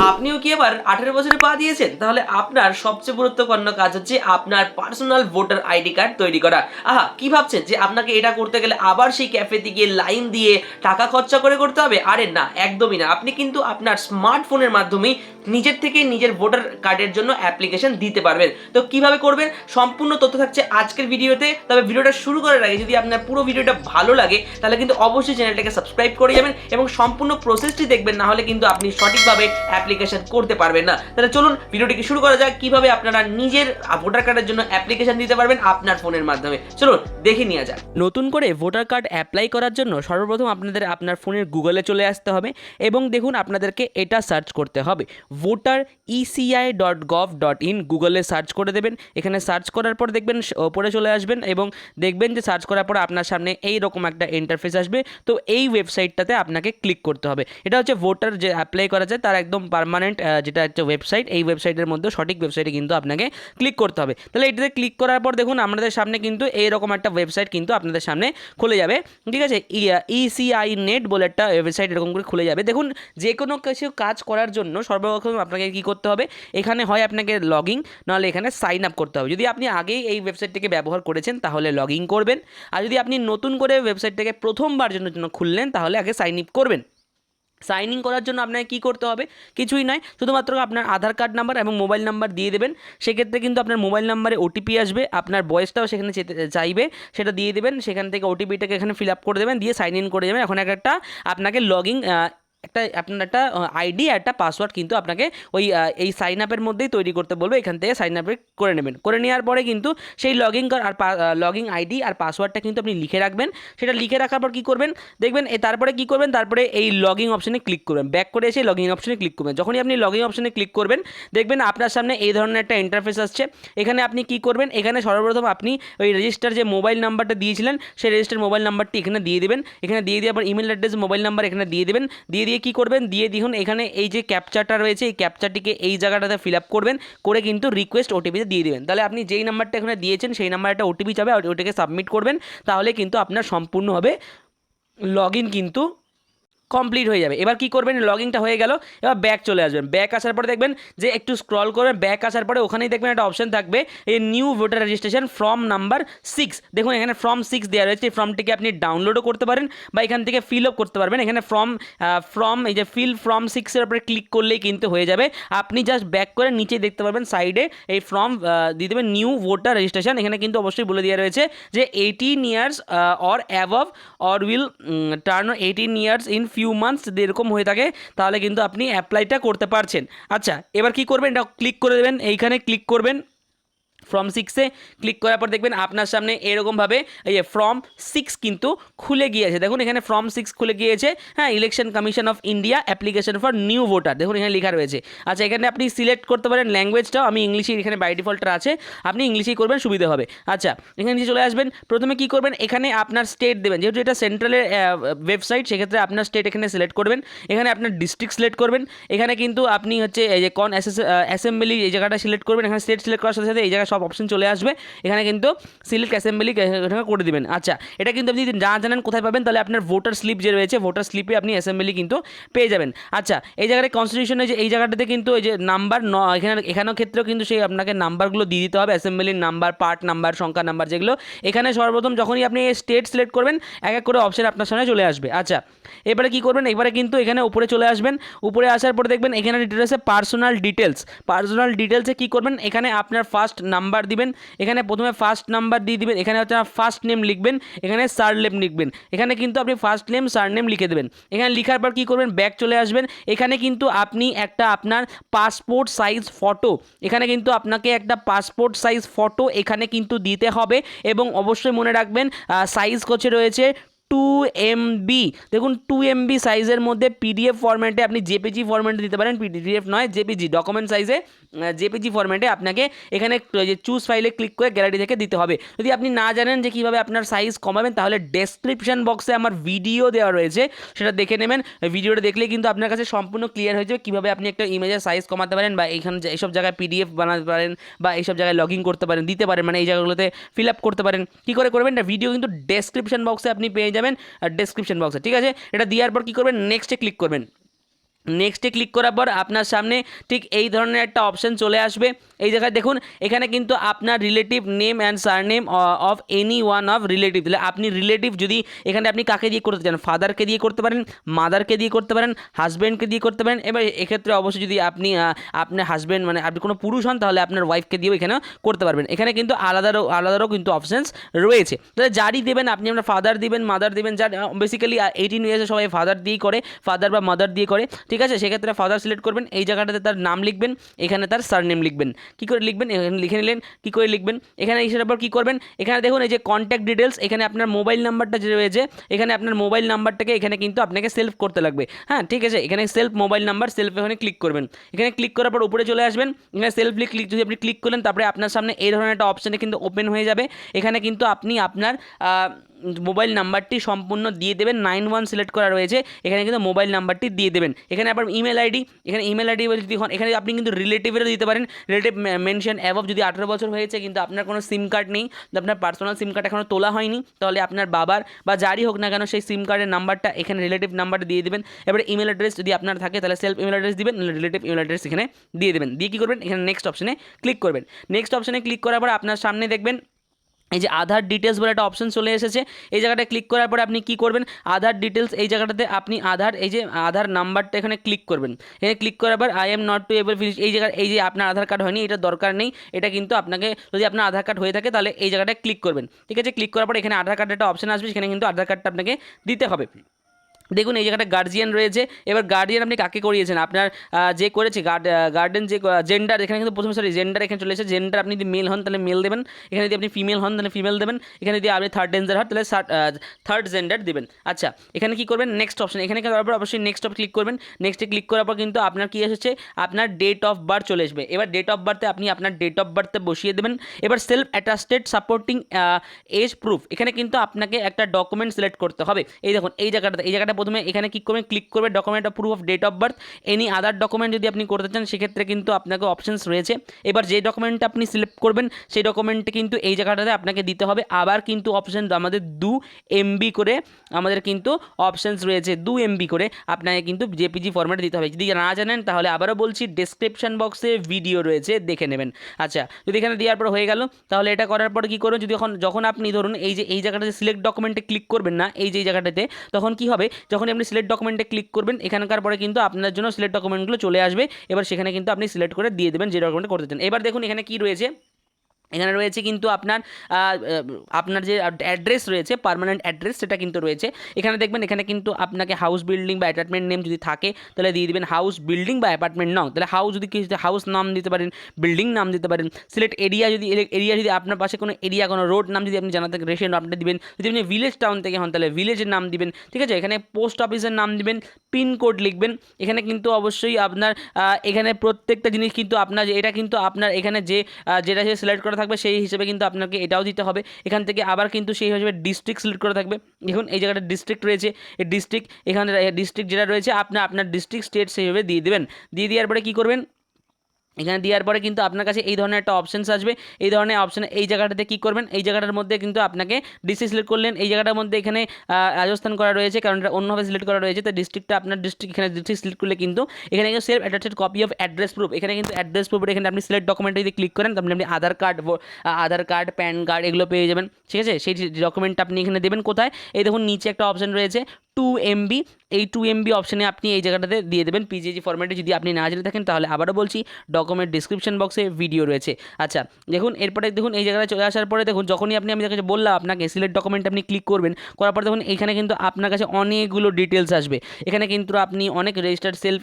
আপনিও কি এবার 18 বছরে পা দিয়েছেন? তাহলে আপনার সবচেয়ে গুরুত্বপূর্ণ কাজ হচ্ছে আপনার পার্সোনাল ভোটার আইডি কার্ড তৈরি করা। আহা! কি ভাবছেন যে আপনাকে এটা করতে গেলে আবার সেই ক্যাফেতে গিয়ে লাইন দিয়ে টাকা খরচা করে করতে হবে? আরে না, একদমই না। আপনি কিন্তু আপনার স্মার্টফোনের মাধ্যমেই নিজের থেকেই নিজের ভোটার কার্ডের জন্য অ্যাপ্লিকেশন দিতে পারবেন। তো কিভাবে করবেন? সম্পূর্ণ তথ্য থাকছে আজকের ভিডিওতে। তবে ভিডিওটা শুরু করার আগে যদি আপনার পুরো ভিডিওটা ভালো লাগে তাহলে কিন্তু অবশ্যই চ্যানেলটাকে সাবস্ক্রাইব করে যাবেন এবং সম্পূর্ণ প্রসেসটি দেখবেন, না হলে কিন্তু আপনি সঠিকভাবে অ্যাপ্লিকেশন করতে পারবেন না। তাহলে চলুন ভিডিওটিকে শুরু করা যাক, কিভাবে আপনারা নিজের ভোটার কার্ডের জন্য অ্যাপ্লিকেশন দিতে পারবেন আপনার ফোনের মাধ্যমে। চলুন দেখে নেওয়া যাক। নতুন করে ভোটার কার্ড অ্যাপ্লাই করার জন্য সর্বপ্রথম আপনাদের আপনার ফোনের গুগলে চলে আসতে হবে এবং দেখুন আপনাদেরকে এটা সার্চ করতে হবে voter.eci.gov.in। গুগলে সার্চ করে দেবেন। এখানে সার্চ করার পর দেখবেন ওপরে চলে আসবেন এবং দেখবেন যে সার্চ করার পর আপনার সামনে এইরকম একটা ইন্টারফেস আসবে। তো এই ওয়েবসাইটটাতে আপনাকে ক্লিক করতে হবে। এটা হচ্ছে ভোটার যে অ্যাপ্লাই করা যায় তার একদম পার্মানেন্ট যেটা হচ্ছে ওয়েবসাইট। এই ওয়েবসাইটের মধ্যে সঠিক ওয়েবসাইটে কিন্তু আপনাকে ক্লিক করতে হবে। তাহলে এটাতে ক্লিক করার পর দেখুন আমাদের সামনে কিন্তু এইরকম একটা ওয়েবসাইট কিন্তু আপনাদের সামনে খুলে যাবে। ঠিক আছে, ইসিআই নেট বলে একটা ওয়েবসাইট এরকম করে খুলে যাবে। দেখুন যে কোনো কিছু কাজ করার জন্য সর্বপ্রথম আপনাকে কী করতে হবে, এখানে হয় আপনাকে লগ ইন, নাহলে এখানে সাইন আপ করতে হবে। যদি আপনি আগেই এই ওয়েবসাইটটিকে ব্যবহার করেছেন তাহলে লগ ইন করবেন, আর যদি আপনি নতুন করে ওয়েবসাইটটাকে প্রথমবার জন্য খুললেন তাহলে আগে সাইন আপ করবেন। সাইন ইন করার জন্য আপনাকে কী করতে হবে? কিছুই নয়, শুধুমাত্র আপনার আধার কার্ড নাম্বার এবং মোবাইল নাম্বার দিয়ে দেবেন। সেক্ষেত্রে কিন্তু আপনার মোবাইল নাম্বারে ওটিপি আসবে, আপনার বয়সটাও সেখানে চাইবে, সেটা দিয়ে দেবেন। সেখান থেকে ওটিপিটাকে এখানে ফিল আপ করে দেবেন, দিয়ে সাইন ইন করে দেবেন। এখন একটা আপনাকে লগ ইন আপনার একটা আইডি আর একটা পাসওয়ার্ড কিন্তু আপনাকে ওই এই সাইন আপের মধ্যেই তৈরি করতে বলবে। এখান থেকে সাইন আপ করে নেবেন। করে নেওয়ার পরে কিন্তু সেই লগ ইন আইডি আর পাসওয়ার্ডটা কিন্তু আপনি লিখে রাখবেন। সেটা লিখে রাখার পর কী করবেন দেখবেন, তারপরে কী করবেন, তারপরে এই লগ ইন অপশানে ক্লিক করবেন। ব্যাক করে এসে লগ ইন অপশানে ক্লিক করবেন। যখনই আপনি লগ ইন অপশানে ক্লিক করবেন দেখবেন আপনার সামনে এই ধরনের একটা ইন্টারফেস আসছে। এখানে আপনি কী করবেন, এখানে সর্বপ্রথম আপনি ওই রেজিস্টার যে মোবাইল নাম্বারটা দিয়েছিলেন সেই রেজিস্টার মোবাইল নাম্বারটি এখানে দিয়ে দেবেন। এখানে দিয়ে দেওয়ার পর ইমেল অ্যাড্রেস মোবাইল নাম্বার এখানে দিয়ে দেবেন। দিয়ে কী করবেন, দিয়ে দেখুন এখানে এই যে ক্যাপচারটা রয়েছে এই ক্যাপচারটিকে এই জায়গাটাতে ফিল আপ করবেন, করে কিন্তু রিকোয়েস্ট ওটিপিতে দিয়ে দেবেন। তাহলে আপনি যেই নাম্বারটা এখানে দিয়েছেন সেই নাম্বারে একটা ওটিপি যাবে, আর ওটাকে সাবমিট করবেন। তাহলে কিন্তু আপনার সম্পূর্ণভাবে লগ ইন কিন্তু কমপ্লিট হয়ে যাবে। এবার কী করবেন, লগ ইনটা হয়ে গেল, এবার ব্যাক চলে আসবেন। ব্যাক আসার পরে দেখবেন যে একটু স্ক্রল করবেন, ব্যাক আসার পরে ওখানেই দেখবেন একটা অপশন থাকবে এই new voter registration form number 6। দেখুন এখানে ফর্ম 6 দেওয়া রয়েছে। এই ফর্মটিকে আপনি ডাউনলোডও করতে পারেন বা এখান থেকে ফিল আপ করতে পারবেন। এখানে ফর্ম এই যে ফিল ফর্ম 6-এর উপরে ক্লিক করলেই কিন্তু হয়ে যাবে। আপনি জাস্ট ব্যাক করে নিচে দেখতে পারবেন সাইডে এই ফর্ম দিয়ে দেবেন নিউ ভোটার রেজিস্ট্রেশন। এখানে কিন্তু অবশ্যই বলে দেওয়া রয়েছে যে 18 years or above or will turn 18 years in few months, যদি এরকম হয়ে থাকে তাহলে কিন্তু আপনি অ্যাপ্লাইটা করতে পারছেন। আচ্ছা, এবার কি করবেন, এটা ক্লিক করে দেবেন। এইখানে ক্লিক করবেন ফর্ম 6-এ ক্লিক করার পর দেখবেন আপনার সামনে এরকমভাবে এই যে ফর্ম 6 কিন্তু খুলে গিয়েছে। দেখুন এখানে ফর্ম 6 খুলে গিয়েছে। হ্যাঁ, election commission of India application for new voter, দেখুন এখানে লেখা রয়েছে। আচ্ছা, এখানে আপনি সিলেক্ট করতে পারেন ল্যাঙ্গুয়েজটাও। আমি ইংলিশে এখানে বাই ডিফল্টটা আছে, আপনি ইংলিশেই করবেন, সুবিধা হবে। আচ্ছা, এখানে নিচে চলে আসবেন। প্রথমে কি করবেন, এখানে আপনার স্টেট দেবেন, যেহেতু এটা সেন্ট্রালের ওয়েবসাইট সেক্ষেত্রে আপনার স্টেট এখানে সিলেক্ট করবেন। এখানে আপনার ডিস্ট্রিক্ট সিলেক্ট করবেন। এখানে কিন্তু আপনি হচ্ছে এই যে কোন অ্যাসেম্বলি এই জায়গাটা সিলেক্ট করবেন। এখানে স্টেট সিলেক্ট করার সাথে সাথে এই জায়গায় সব অপশন চলে আসবে। এখানে কিন্তু সিলেক্ট অ্যাসেম্বলি করে দিবেন। আচ্ছা, এটা কিন্তু আপনি না জানেন কোথায় পাবেন, তাহলে আপনার ভোটার স্লিপ যে রয়েছে ভোটার স্লিপে আপনি অ্যাসেম্বলি কিন্তু পেয়ে যাবেন। আচ্ছা, এই জায়গায় কনস্টিটিউশনে যে এই জায়গাটাতে কিন্তু এই যে নাম্বার এখানেও ক্ষেত্রেও কিন্তু সেই আপনাকে নাম্বারগুলো দিয়ে দিতে হবে, অ্যাসেম্বলির নাম্বার, পার্ট নাম্বার, সংখ্যা নাম্বার যেগুলো। এখানে সর্বপ্রথম যখনই আপনি স্টেট সিলেক্ট করবেন এক এক করে অপশন আপনার সামনে চলে আসবে। আচ্ছা, এবারে কি করবেন, এবারে কিন্তু এখানে উপরে চলে আসবেন। উপরে আসার পরে দেখবেন এখানে ডিটেলসে পার্সোনাল ডিটেলসে কী করবেন, এখানে আপনার ফার্স্ট নাম্বার দিবেন। এখানে প্রথমে ফার্স্ট নাম্বার দিয়ে দিবেন। এখানে হচ্ছে ফার্স্ট নেম লিখবেন, এখানে সারনেম লিখবেন। এখানে কিন্তু আপনি ফার্স্ট নেম সারনেম লিখে দেবেন। এখানে লিখার পর কী করবেন, ব্যাক চলে আসবেন। এখানে কিন্তু আপনি একটা আপনার পাসপোর্ট সাইজ ফটো, এখানে কিন্তু আপনাকে একটা পাসপোর্ট সাইজ ফটো এখানে কিন্তু দিতে হবে। এবং অবশ্যই মনে রাখবেন সাইজ কোচে রয়েছে 2 MB। দেখুন 2 MB সাইজের মধ্যে পিডিএফ ফরম্যাটে আপনি জেপিজি ফরম্যাটে দিতে পারেন, পিডিএফ নয় জেপিজি ডকুমেন্ট সাইজে জেপিজি ফরম্যাটে আপনাকে এখানে যে চুজ ফাইলে ক্লিক করে গ্যালারি থেকে দিতে হবে। যদি আপনি না জানেন যে কীভাবে আপনার সাইজ কমাবেন তাহলে ডেসক্রিপশন বক্সে আমার ভিডিও দেওয়া রয়েছে, সেটা দেখে নেবেন। ভিডিওটা দেখলে কিন্তু আপনার কাছে সম্পূর্ণ ক্লিয়ার হয়ে যাবে কীভাবে আপনি একটা ইমেজের সাইজ কমাতে পারেন বা এইখানে এইসব জায়গায় পিডিএফ বানাতে পারেন বা এইসব জায়গায় লগ ইন করতে পারেন, দিতে পারেন, মানে এই জায়গাগুলোতে ফিল আপ করতে পারেন। কী করে করবেন, এটা ভিডিও কিন্তু ডেসক্রিপশন বক্সে আপনি পেয়ে যাবেন, ডেসক্রিপশন বক্সে। ঠিক আছে, এটা দেওয়ার পর কী করবেন, নেক্সটে ক্লিক করবেন। নেক্সটে ক্লিক করার পর আপনার সামনে ঠিক এই ধরনের একটা অপশান চলে আসবে। এই জায়গায় দেখুন এখানে কিন্তু আপনার relative name and surname of any one of relative, তাহলে আপনি রিলেটিভ যদি এখানে আপনি কাকে দিয়ে করতে চান, ফাদারকে দিয়ে করতে পারেন, মাদারকে দিয়ে করতে পারেন, হাজব্যান্ডকে দিয়ে করতে পারেন। এবার এক্ষেত্রে অবশ্যই যদি আপনি আপনার হাজব্যান্ড মানে আপনি কোনো পুরুষ হন তাহলে আপনার ওয়াইফকে দিয়েও এখানে করতে পারবেন। এখানে কিন্তু আলাদারও কিন্তু অপশানস রয়েছে। তাহলে যারই দেবেন আপনি আপনার ফাদার দিবেন, মাদার দিবেন, যার বেসিক্যালি 18 ইয়ার্সে সবাই ফাদার দিয়েই করে, ফাদার বা মাদার দিয়ে করে, ঠিক আছে। সেক্ষেত্রে ফাদার সিলেক্ট করবেন, এই জায়গাটাতে তার নাম লিখবেন, এখানে তার সারনেম লিখবেন। কী করে লিখবেন এখানে লিখে নিলেন, কী করে লিখবেন এখানে এসে পর কী করবেন, এখানে দেখুন এই যে কন্ট্যাক্ট ডিটেলস, এখানে আপনার মোবাইল নাম্বারটা যে রয়েছে, এখানে আপনার মোবাইল নাম্বারটাকে এখানে কিন্তু আপনাকে সেলফ করতে লাগবে। হ্যাঁ ঠিক আছে, এখানে সেলফ মোবাইল নাম্বার, সেলফ এখানে ক্লিক করবেন। এখানে ক্লিক করার পর উপরে চলে আসবেন, এখানে সেলফলি ক্লিক যদি আপনি ক্লিক করলেন তারপরে আপনার সামনে এই ধরনের একটা অপশানে কিন্তু ওপেন হয়ে যাবে। এখানে কিন্তু আপনি আপনার মোবাইল নাম্বারটি সম্পূর্ণ দিয়ে দেবেন, 91 সিলেক্ট করা রয়েছে, এখানে কিন্তু মোবাইল নাম্বারটি দিয়ে দেবেন। এখানে আপনার ইমেল আইডি, এখানে ইমেল আইডি যদি হন এখানে আপনি কিন্তু রিলেটিভেরও দিতে পারেন, রিলেটিভ মেনশন অ্যাবভ, যদি 18 বছর হয়েছে কিন্তু আপনার কোনো সিম কার্ড নেই, আপনার পার্সোনাল সিম কার্ড এখনও তোলা হয়নি, তাহলে আপনার বাবার বা যারই হোক না কেন সেই সিম কার্ডের নাম্বারটা এখানে রিলেটিভ নাম্বারটা দিয়ে দেবেন। এবারে ইমেল অ্যাড্রেস যদি আপনার থাকে তাহলে সেলফ ইমেল অ্যাড্রেস দিবেন, রিলেটিভ ইমেল অ্যাড্রেস এখানে দিয়ে দেবেন। দিয়ে কী করবেন, এখানে নেক্সট অপশনে ক্লিক করবেন। নেক্সট অপশনে ক্লিক করার পর আপনার সামনে দেখবেন এই যে আধার ডিটেলস বলে একটা অপশন চলে এসেছে। এই জায়গাটা ক্লিক করার পরে আপনি কি করবেন, আধার ডিটেলস এই জায়গাটাতে আপনি আধার, এই যে আধার নাম্বারটা এখানে ক্লিক করবেন। এখানে ক্লিক করার পর I am not to able finish, এই জায়গায় এই যে আপনার আধার কার্ড হয়নি এটা দরকার নেই, এটা কিন্তু আপনাকে যদি আপনার আধার কার্ড হয়ে থাকে তাহলে এই জায়গাটায় ক্লিক করবেন। ঠিক আছে, ক্লিক করার পর এখানে আধার কার্ডের একটা অপশন আসবে, সেখানে কিন্তু আধার কার্ডটা আপনাকে দিতে হবে। দেখুন এই জায়গাটা গার্জিয়ান রয়েছে, এবার গার্ডিয়ান আপনি কাকে করিয়েছেন, আপনার যে করেছে গার্ডেন যে জেন্ডার, এখানে কিন্তু প্রথমে জেন্ডার এখানে চলে এসেছে। জেন্ডার আপনি যদি মেল হন তাহলে মেল দেবেন, এখানে যদি আপনি ফিমেল হন তাহলে ফিমেল দেবেন, এখানে যদি আপনি থার্ড জেন্ডার হন তাহলে থার্ড জেন্ডার দেবেন। আচ্ছা, এখানে কী করবেন, নেক্সট অপশন, এখানে করার পর অবশ্যই নেক্সট ক্লিক করবেন। নেক্সটে ক্লিক করার পর কিন্তু আপনার কী এসেছে, আপনার ডেট অফ বার্থ চলে আসবে। এবার ডেট অফ বার্থে আপনি আপনার ডেট অফ বার্থে বসিয়ে দেবেন। এবার self attested supporting age proof, এখানে কিন্তু আপনাকে একটা ডকুমেন্ট সিলেক্ট করতে হবে। এই দেখুন এই জায়গাটা প্রথমে এখানে কী করবেন, ক্লিক করবে document of proof of date of birth, any other document যদি আপনি করতে চান সেক্ষেত্রে কিন্তু আপনাকে অপশনস রয়েছে। এবার যে ডকুমেন্টটা আপনি সিলেক্ট করবেন সেই ডকুমেন্টে কিন্তু এই জায়গাটাতে আপনাকে দিতে হবে। আবার কিন্তু অপশন আমাদের 2 MB করে আমাদের কিন্তু অপশনস রয়েছে, 2 MB করে আপনাকে কিন্তু জেপিজি ফরম্যাটে দিতে হবে। যদি না জানেন তাহলে আবারও বলছি ডেসক্রিপশন বক্সে ভিডিও রয়েছে, দেখে নেবেন। আচ্ছা, যদি এখানে দেওয়ার পর হয়ে গেল তাহলে এটা করার পর কী করবেন, যদি যখন আপনি ধরুন এই জায়গাটাতে সিলেক্ট ডকুমেন্টে ক্লিক করবেন না, এই যে জায়গাটাতে, তখন কি হবে, যখন আপনি সিলেক্ট ডকুমেন্টে ক্লিক করবেন এখানকার পরে কিন্তু আপনার জন্য সিলেক্ট ডকুমেন্টগুলো চলে আসবে। এবার সেখানে কিন্তু আপনি সিলেক্ট করে দিয়ে দেবেন যে ডকুমেন্ট করতে চান। এবার দেখুন এখানে কি রয়েছে, এখানে রয়েছে কিন্তু আপনার যে অ্যাড্রেস রয়েছে, পার্মানেন্ট অ্যাড্রেস, সেটা কিন্তু রয়েছে। এখানে দেখবেন এখানে কিন্তু আপনাকে হাউস বিল্ডিং বা অ্যাপার্টমেন্ট নেম যদি থাকে তাহলে দিয়ে দেবেন হাউস বিল্ডিং বা অ্যাপার্টমেন্ট নাম, তাহলে হাউস যদি কিছু হাউস নাম দিতে পারেন, বিল্ডিং নাম দিতে পারেন। সিলেক্ট এরিয়া যদি আপনার পাশে কোনো এরিয়া, কোনো রোড নাম যদি আপনি জানা থাকে রেশন আপনি দিবেন। যদি আপনি ভিলেজ টাউন থেকে হন তাহলে ভিলেজের নাম দিবেন। ঠিক আছে, এখানে পোস্ট অফিসের নাম দিবেন, পিনকোড লিখবেন। এখানে কিন্তু অবশ্যই আপনার এখানে প্রত্যেকটা জিনিস কিন্তু আপনার এটা কিন্তু আপনার এখানে যেটা সিলেক্ট করা থাকবে সেই হিসেবে কিন্তু আপনাকে এটাও দিতে হবে। এখান থেকে আবার কিন্তু সেই হিসেবে ডিস্ট্রিক্ট সিলেক্ট করা থাকবে। দেখুন এই জায়গাটা ডিস্ট্রিক্ট রয়েছে, এই ডিস্ট্রিক্ট এখানে ডিস্ট্রিক্ট যেটা রয়েছে আপনার ডিস্ট্রিক্ট স্টেট সেইভাবে দিয়ে দেবেন। দিয়ে দেওয়ার পরে কী করবেন, এখানে দেওয়ার পরে কিন্তু আপনার কাছে এই ধরনের একটা অপশানস আসবে। এই ধরনের অপশানে এই জায়গাটাতে কী করবেন, এই জায়গাটার মধ্যে কিন্তু আপনাকে ডিস্ট্রিক্ট সিলেক্ট করলেন। এই জায়গাটার মধ্যে এখানে রাজস্থান করা রয়েছে, কারণ এটা অন্যভাবে সিলেক্ট করা রয়েছে, তো ডিস্ট্রিক্টটা আপনার ডিস্ট্রিক্ট, এখানে ডিস্ট্রিক্ট সিলেক্ট করলে কিন্তু এখানে কিন্তু self attached copy of address proof, এখানে কিন্তু অ্যাড্রেস প্রুফের এখানে আপনি সিলেক্ট ডকুমেন্টে যদি ক্লিক করেন তাহলে আপনি আধার কার্ড, প্যান কার্ড এগুলো পেয়ে যাবেন। ঠিক আছে, সেই ডকুমেন্টটা আপনি এখানে দেবেন কোথায়, এই দেখুন নিচে একটা অপশান রয়েছে 2 MB, এই 2 MB অপশানে আপনি এই জায়গাটাতে দিয়ে দেবেন পিজিজি ফরম্যাটে। যদি আপনি না জেনে থাকেন তাহলে আবারও বলছি ডকুমেন্ট ডিসক্রিপশন বক্সে ভিডিও রয়েছে। আচ্ছা, দেখুন এরপরে দেখুন এই জায়গায় চলে আসার পরে দেখুন যখনই আমি কাছে বললাম আপনাকে সিলেক্ট ডকুমেন্ট আপনি ক্লিক করবেন, করার পর দেখুন এখানে কিন্তু আপনার কাছে অনেকগুলো ডিটেলস আসবে। এখানে কিন্তু আপনি অনেক রেজিস্টার্ড সেলফ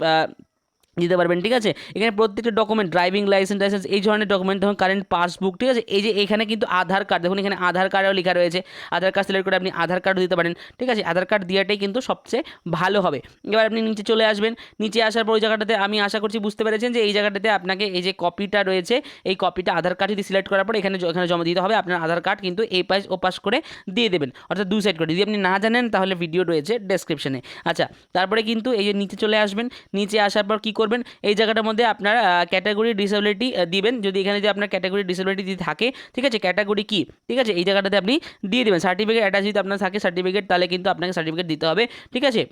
দিতে পারবেন। ঠিক আছে, এখানে প্রত্যেকটা ডকুমেন্ট, ড্রাইভিং লাইসেন্স এই ধরনের ডকুমেন্ট, দেখুন কারেন্ট পাসবুক। ঠিক আছে, এই যে এখানে কিন্তু আধার কার্ড, দেখুন এখানে আধার কার্ডও লেখা রয়েছে, আধার কার্ড সিলেক্ট করে আপনি আধার কার্ডও দিতে পারেন। ঠিক আছে, আধার কার্ড দেওয়াটাই কিন্তু সবচেয়ে ভালো হবে। এবার আপনি নিচে চলে আসবেন, নিচে আসার পর ওই জায়গাটাতে আমি আশা করছি বুঝতে পেরেছেন যে এই জায়গাটাতে আপনাকে এই যে কপিটা রয়েছে, এই কপিটা আধার কার্ড যদি সিলেক্ট করার পর এখানে জমা দিতে হবে। আপনার আধার কার্ড কিন্তু এই পাশ ও পাশ করে দিয়ে দেবেন, অর্থাৎ 2 সাইড করে। যদি আপনি না জানেন তাহলে ভিডিও রয়েছে ডেসক্রিপশনে। আচ্ছা, তারপরে কিন্তু এই যে নিচে চলে আসবেন, নিচে আসার পর কী করবেন, এই জায়গাটার মধ্যে আপনার ক্যাটাগরি ডিসেবিলিটি দিবেন। যদি এখানে যে আপনার ক্যাটাগরি ডিসেবিলিটি যদি থাকে, ঠিক আছে, ক্যাটাগরি কি, ঠিক আছে, এই জায়গাটাতে আপনি দিয়ে দেবেন। সার্টিফিকেট অ্যাটাচ যদি আপনার থাকে সার্টিফিকেট, তাহলে কিন্তু আপনাকে সার্টিফিকেট দিতে হবে। ঠিক আছে,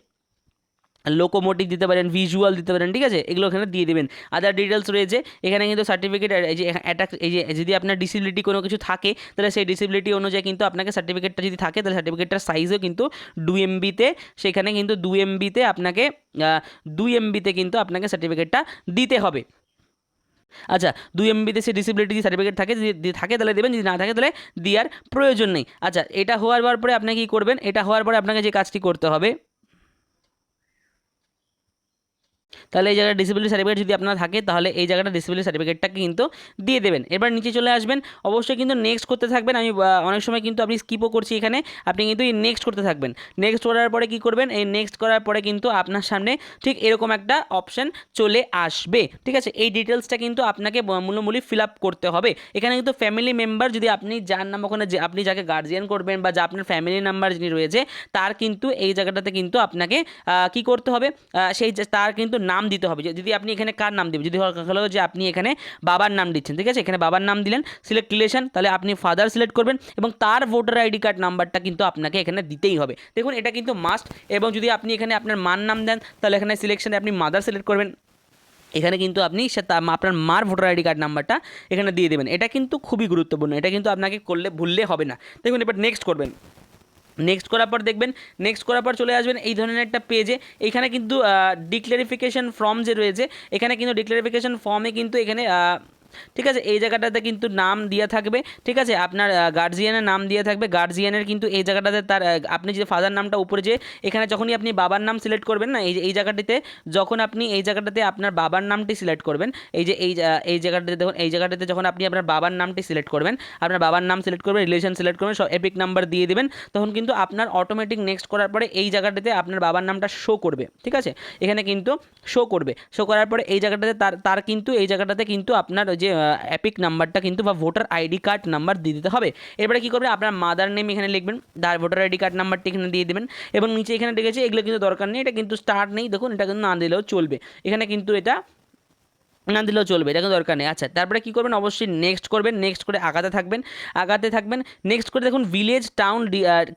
লোকোমোটিভ দিতে পারেন, ভিজুয়াল দিতে পারেন, ঠিক আছে, এগুলো এখানে দিয়ে দেবেন। আদার ডিটেলস রয়েছে এখানে কিন্তু সার্টিফিকেট, এই যে অ্যাটাক, এই যে যদি আপনার ডিসেবিলিটি কোনো কিছু থাকে তাহলে সেই ডিসেবিলিটি অনুযায়ী কিন্তু আপনাকে সার্টিফিকেটটা যদি থাকে তাহলে সার্টিফিকেটটার সাইজও কিন্তু 2 MB-তে, সেখানে কিন্তু 2 MB-তে আপনাকে 2 MB-তে কিন্তু আপনাকে সার্টিফিকেটটা দিতে হবে। আচ্ছা, 2 MB-তে সে ডিসেবিলিটি সার্টিফিকেট থাকে, যদি থাকে তাহলে দেবেন, যদি না থাকে তাহলে দেওয়ার প্রয়োজন নেই। আচ্ছা, এটা হওয়ার পরে আপনি কী করবেন, এটা হওয়ার পরে আপনাকে যে কাজটি করতে হবে, তাহলে এই জায়গায় ডিসেবিলিটি সার্টিফিকেট যদি আপনার থাকে তাহলে এই জায়গাটা ডিসেবিলিটি সার্টিফিকেটটাকে কিন্তু দিয়ে দেবেন। এবার নিচে চলে আসবেন, অবশ্যই কিন্তু নেক্সট করতে থাকবেন। আমি অনেক সময় কিন্তু আপনি স্কিপও করছি এখানে, আপনি কিন্তু এই নেক্সট করতে থাকবেন। নেক্সট করার পরে কী করবেন, এই নেক্সট করার পরে কিন্তু আপনার সামনে ঠিক এরকম একটা অপশান চলে আসবে, ঠিক আছে। এই ডিটেলসটা কিন্তু আপনাকে মূল্যমূল্য ফিল আপ করতে হবে। এখানে কিন্তু ফ্যামিলি মেম্বার, যদি আপনি যার নাম ওখানে যে আপনি যাকে গার্জিয়ান করবেন বা যা আপনার ফ্যামিলি নাম্বার যিনি রয়েছে তার কিন্তু এই জায়গাটাতে কিন্তু আপনাকে কি করতে হবে, সেই তার কিন্তু নাম দিতে হবে। যদি আপনি এখানে কার নাম দেবেন, যদি হলো যে আপনি এখানে বাবার নাম দিচ্ছেন, ঠিক আছে, এখানে বাবার নাম দিলেন, সিলেক্ট রিলেশন, তাহলে আপনি ফাদার সিলেক্ট করবেন এবং তার ভোটার আইডি কার্ড নাম্বারটা কিন্তু আপনাকে এখানে দিতেই হবে। দেখুন এটা কিন্তু মাস্ট। এবং যদি আপনি এখানে আপনার মার নাম দেন তাহলে এখানে সিলেকশনে আপনি মাদার সিলেক্ট করবেন, এখানে কিন্তু আপনি আপনার মার ভোটার আইডি কার্ড নাম্বারটা এখানে দিয়ে দেবেন। এটা কিন্তু খুবই গুরুত্বপূর্ণ, এটা কিন্তু আপনাকে করলে ভুললে হবে না। দেখুন এবার নেক্সট করবেন, নেক্সট করার পর দেখবেন, নেক্সট করার পর চলে আসবেন এই ধরনের একটা পেজে। এখানে কিন্তু ডিক্লারিফিকেশন ফর্ম যে রয়েছে, এখানে কিন্তু ডিক্লারিফিকেশন ফর্মে কিন্তু এখানে ঠিক আছে এই জায়গাটাতে কিন্তু নাম দেওয়া থাকবে, ঠিক আছে, আপনার গার্জিয়ানের নাম দেওয়া থাকবে। গার্জিয়ানের কিন্তু এই জায়গাটাতে তার আপনি যে ফাদার নামটা উপরে যে এখানে যখনই আপনি বাবার নাম সিলেক্ট করবেন না, এই জায়গাটিতে যখন আপনি এই জায়গাটাতে আপনার বাবার নামটি সিলেক্ট করবেন, এই যে এই জায়গাটাতে দেখুন, এই জায়গাটাতে যখন আপনি আপনার বাবার নামটি সিলেক্ট করবেন, আপনার বাবার নাম সিলেক্ট করবেন, রিলেশন সিলেক্ট করবেন, সব এপিক নাম্বার দিয়ে দেবেন, তখন কিন্তু আপনার অটোমেটিক নেক্সট করার পরে এই জায়গাটাতে আপনার বাবার নামটা শো করবে, ঠিক আছে, এখানে কিন্তু শো করবে। শো করার পরে এই জায়গাটাতে তার কিন্তু এই জায়গাটাতে কিন্তু আপনার যে এপিক নাম্বারটা কিন্তু বা ভোটার আইডি কার্ড নাম্বার দিয়ে দিতে হবে। এবারে কী করবেন, আপনার মাদার নেম এখানে লিখবেন, তার ভোটার আইডি কার্ড নাম্বারটি এখানে দিয়ে দেবেন এবং নিচে এখানে দেখেছি এগুলো কিন্তু দরকার নেই, এটা কিন্তু স্টার্ট নেই, দেখুন এটা কিন্তু না দিলেও চলবে, এখানে কিন্তু এটা না দিলেও চলবে, এটা কোনো দরকার নেই। আচ্ছা, তারপরে কী করবেন, অবশ্যই নেক্সট করবেন, নেক্সট করে আগাতে থাকবেন। নেক্সট করে দেখুন ভিলেজ টাউন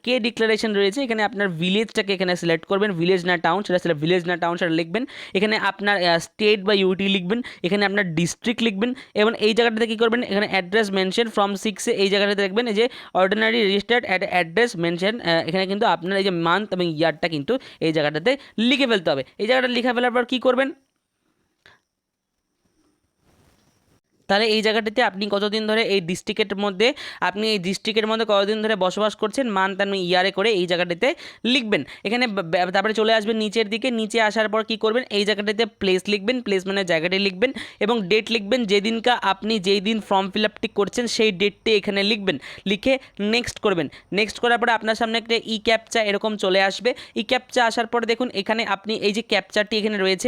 কে ডিক্লারেশন রয়েছে, এখানে আপনার ভিলেজটাকে এখানে সিলেক্ট করবেন, ভিলেজ না টাউন, সেটা ভিলেজ না টাউন সেটা লিখবেন। এখানে আপনার স্টেট বা ইউটি লিখবেন, এখানে আপনার ডিস্ট্রিক্ট লিখবেন এবং এই জায়গাটাতে কী করবেন, এখানে অ্যাড্রেস মেনশন ফ্রম 6-এ এই জায়গাটাতে দেখবেন এই যে অর্ডিনারি রেজিস্টার্ড অ্যাড্রেস মেনশন, এখানে কিন্তু আপনার এই যে মান্থ এবং ইয়ারটা কিন্তু এই জায়গাটাতে লিখে ফেলতে হবে। এই জায়গাটা লিখে ফেলার পর কী করবেন, তাহলে এই জায়গাটিতে আপনি কতদিন ধরে এই ডিস্ট্রিক্টের মধ্যে কতদিন ধরে বসবাস করছেন, মান্থ অ্যান্ড ইয়ারে করে এই জায়গাটিতে লিখবেন। এখানে তারপরে চলে আসবেন নিচের দিকে, নিচে আসার পর কী করবেন, এই জায়গাটিতে প্লেস লিখবেন, প্লেস মানে জায়গাটি লিখবেন এবং ডেট লিখবেন, আপনি যেই দিন ফর্ম ফিল আপটি করছেন সেই ডেটটি এখানে লিখবেন, লিখে নেক্সট করবেন। নেক্সট করার পরে আপনার সামনে একটা ক্যাপচা এরকম চলে আসবে। ক্যাপচা আসার পরে দেখুন এখানে আপনি এই যে ক্যাপচাটি এখানে রয়েছে,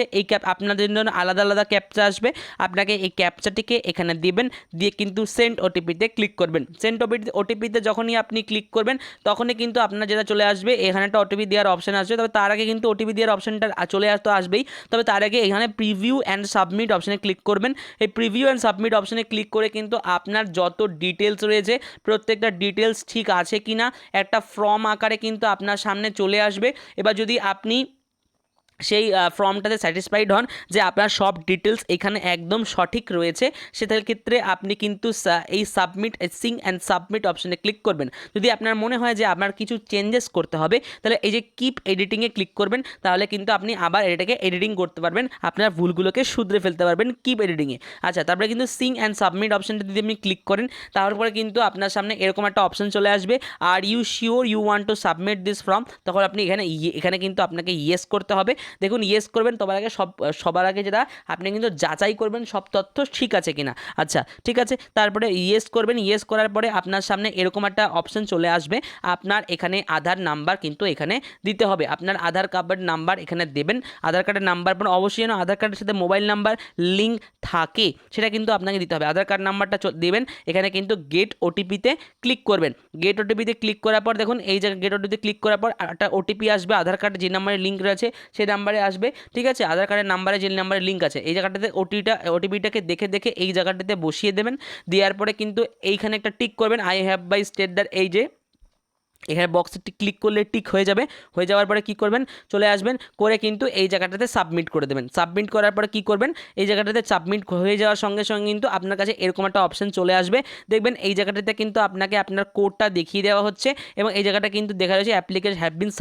আপনাদের জন্য আলাদা আলাদা ক্যাপচা আসবে, আপনাকে এই ক্যাপচাটিকে এখানে দিবেন, দিয়ে কিন্তু সেন্ড ওটিপিতে ক্লিক করবেন। সেন্ড ওটিপিতে যখনই আপনি ক্লিক করবেন তখনই কিন্তু আপনার যেটা চলে আসবে, এখানে একটা ওটিপি দেওয়ার অপশান আসবে, তবে তার আগে কিন্তু ওটিপি দেওয়ার অপশানটা চলে আসবেই, তবে তার আগে এখানে প্রিভিউ অ্যান্ড সাবমিট অপশানে ক্লিক করবেন। এই প্রিভিউ অ্যান্ড সাবমিট অপশানে ক্লিক করে কিন্তু আপনার যত ডিটেলস রয়েছে প্রত্যেকটা ডিটেলস ঠিক আছে কি না একটা ফর্ম আকারে কিন্তু আপনার সামনে চলে আসবে। এবার যদি আপনি সেই ফর্মটাতে স্যাটিসফাইড হন যে আপনার সব ডিটেলস এখানে একদম সঠিক রয়েছে, সেটার ক্ষেত্রে আপনি কিন্তু এই সিং অ্যান্ড সাবমিট অপশানে ক্লিক করবেন। যদি আপনার মনে হয় যে আপনার কিছু চেঞ্জেস করতে হবে তাহলে এই যে কিপ এডিটিংয়ে ক্লিক করবেন, তাহলে কিন্তু আপনি আবার এটাকে এডিটিং করতে পারবেন, আপনার ভুলগুলোকে শুধরে ফেলতে পারবেন কিপ এডিটিংয়ে। আচ্ছা, তারপরে কিন্তু সিং অ্যান্ড সাবমিট অপশানটা যদি আপনি ক্লিক করেন তারপরে কিন্তু আপনার সামনে এরকম একটা অপশান চলে আসবে, are you sure you want to submit this form, তখন আপনি এখানে কিন্তু আপনাকে ইয়েস করতে হবে। দেখুন ইয়েস করবেন, সবার আগে যেটা আপনি কিন্তু যাচাই করবেন সব তথ্য ঠিক আছে কিনা। আচ্ছা ঠিক আছে, তারপরে ইয়েস করবেন, ইয়েস করার পরে আপনার সামনে এরকম একটা অপশন চলে আসবে, আপনার এখানে আধার নাম্বার কিন্তু এখানে দিতে হবে, আপনার আধার কার্ডের নাম্বার এখানে দেবেন। আধার কার্ডের নাম্বার পর অবশ্যই যেন আধার কার্ডের সাথে মোবাইল নাম্বার লিঙ্ক থাকে সেটা কিন্তু আপনাকে দিতে হবে। আধার কার্ড নাম্বারটা দেবেন, এখানে কিন্তু গেট ওটিপিতে ক্লিক করবেন। গেট ওটিপিতে ক্লিক করার পর দেখুন এই জায়গায় গেট ওটিপিতে ক্লিক করার পর একটা ওটিপি আসবে, আধার কার্ড যে নাম্বারে লিঙ্ক রয়েছে সেই নাম্বারে আসবে, ঠিক আছে, আধার কার্ডের নাম্বারে যে নাম্বারে লিঙ্ক আছে এই জায়গাটাতে ওটিপিটাকে দেখে এই জায়গাটাতে বসিয়ে দেবেন। দেওয়ার পরে কিন্তু এইখানে একটা টিক করবেন, I hereby state that এই যে এখানে বক্সটি ক্লিক করলে টিক হয়ে যাবে, হয়ে যাওয়ার পরে কী করবেন, চলে আসবেন করে কিন্তু এই জায়গাটাতে সাবমিট করে দেবেন। সাবমিট করার পরে কী করবেন, এই জায়গাটাতে সাবমিট হয়ে যাওয়ার সঙ্গে সঙ্গে কিন্তু আপনার কাছে এরকম একটা অপশন চলে আসবে। দেখবেন এই জায়গাটাতে কিন্তু আপনাকে আপনার কোডটা দেখিয়ে দেওয়া হচ্ছে এবং এই জায়গাটা কিন্তু দেখা যাচ্ছে application have been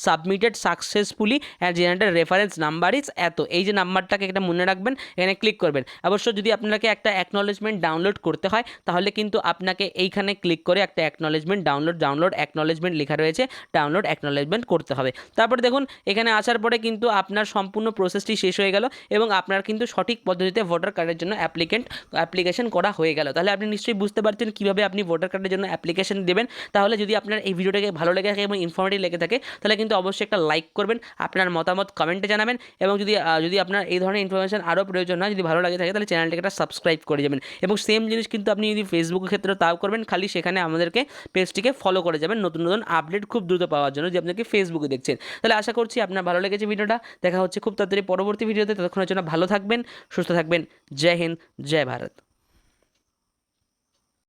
submitted successfully and generated reference number is এত। এই যে নাম্বারটাকে এটা মনে রাখবেন, এখানে ক্লিক করবেন। অবশ্য যদি আপনাকে একটা অ্যাকনলেজমেন্ট ডাউনলোড করতে হয় তাহলে কিন্তু আপনাকে এইখানে ক্লিক করে একটা অ্যাকনলেজমেন্ট ডাউনলোড অ্যাকনলেজমেন্ট লেখা রয়েছে, ডাউনলোড অ্যাকনলেজমেন্ট করতে হবে। তারপরে দেখুন এখানে আসার পরে কিন্তু আপনার সম্পূর্ণ প্রসেসটি শেষ হয়ে গেল এবং আপনার কিন্তু সঠিক পদ্ধতিতে ভোটার কার্ডের জন্য অ্যাপ্লিকেশন করা হয়ে গেল। তাহলে আপনি নিশ্চয়ই বুঝতে পারছেন কীভাবে আপনি ভোটার কার্ডের জন্য অ্যাপ্লিকেশন দেবেন। তাহলে যদি আপনার এই ভিডিওটাকে ভালো লেগে থাকে এবং ইনফরমেটিভ লেগে থাকে তাহলে কিন্তু অবশ্যই একটা লাইক করবেন, আপনার মতামত কমেন্টে জানাবেন এবং যদি আপনার এই ধরনের ইনফরমেশন আরও প্রয়োজন হয়, যদি ভালো লাগে থাকে তাহলে চ্যানেলটাকে একটা সাবস্ক্রাইব করে যাবেন। এবং সেম জিনিস কিন্তু আপনি যদি ফেসবুকের ক্ষেত্রে তাও করবেন, খালি সেখানে আমাদেরকে পেজটিকে ফলো করে যাবেন নতুন নতুন আপডেট খুব দ্রুত পাওয়ার জন্য, যে আপনাকে ফেসবুকে দেখছেন। তাহলে আশা করছি আপনার ভালো লেগেছে ভিডিওটা। দেখা হচ্ছে খুব তাড়াতাড়ি পরবর্তী ভিডিওতে, ততক্ষণের জন্য ভালো থাকবেন, সুস্থ থাকবেন। জয় হিন্দ, জয় ভারত।